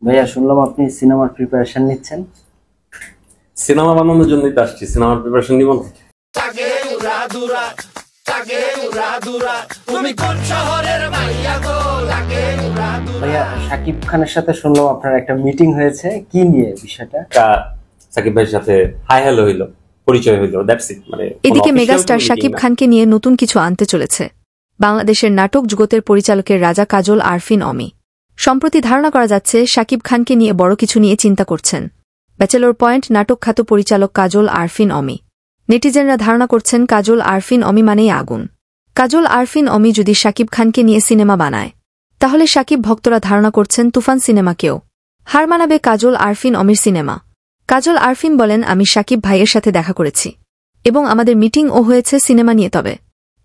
ভাইয়া শুনলাম আপনি সিনেমার প্রিপারেশন নিচ্ছেন। সিনেমা বানানোর জন্যই তো আসছি, সিনেমার প্রিপারেশন নিব না। ভাইয়া শাকিব খানের সাথে শুনলাম আপনার একটা মিটিং হয়েছে, কি নিয়ে বিষয়টা? সাকিব ভাইয়ের সাথে হাই হ্যালো হইলো, পরিচয় হইলো, দ্যাটস ইট। মানে এদিকে মেগাস্টার শাকিব খানকে নিয়ে নতুন কিছু আনতে চলেছে বাংলাদেশের নাটক জগতের পরিচালকের রাজা কাজল আরফিন অমি। সম্প্রতি ধারণা করা যাচ্ছে শাকিব খানকে নিয়ে বড় কিছু নিয়ে চিন্তা করছেন ব্যাচেলর পয়েন্ট নাটক খ্যাত পরিচালক কাজল আরফিন অমি। নেটিজেনরা ধারণা করছেন কাজল আরফিন অমি মানেই আগুন। কাজল আরফিন অমি যদি শাকিব খানকে নিয়ে সিনেমা বানায় তাহলে শাকিব ভক্তরা ধারণা করছেন তুফান সিনেমাকেও হার মানাবে কাজল আরফিন অমির সিনেমা। কাজল আরফিন বলেন, আমি শাকিব ভাইয়ের সাথে দেখা করেছি এবং আমাদের মিটিংও হয়েছে সিনেমা নিয়ে। তবে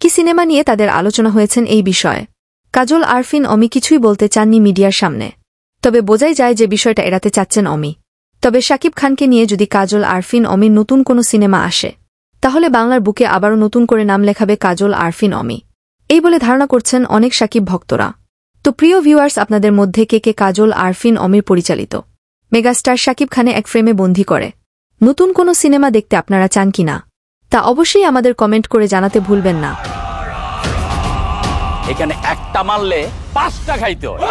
কি সিনেমা নিয়ে তাদের আলোচনা হয়েছেন এই বিষয়ে কাজল আরফিন অমি কিছুই বলতে চাননি মিডিয়ার সামনে। তবে বোঝাই যায় যে বিষয়টা এড়াতে চাচ্ছেন অমি। তবে শাকিব খানকে নিয়ে যদি কাজল আরফিন অমির নতুন কোনো সিনেমা আসে তাহলে বাংলার বুকে আবারও নতুন করে নাম লেখাবে কাজল আরফিন অমি, এই বলে ধারণা করছেন অনেক শাকিব ভক্তরা। তো প্রিয় ভিউয়ার্স, আপনাদের মধ্যে কে কে কাজল আরফিন অমির পরিচালিত মেগাস্টার শাকিব খানে এক ফ্রেমে বন্দী করে নতুন কোনো সিনেমা দেখতে আপনারা চান কিনা তা অবশ্যই আমাদের কমেন্ট করে জানাতে ভুলবেন না। এখানে একটা মারলে 5টা খাইতে হয়।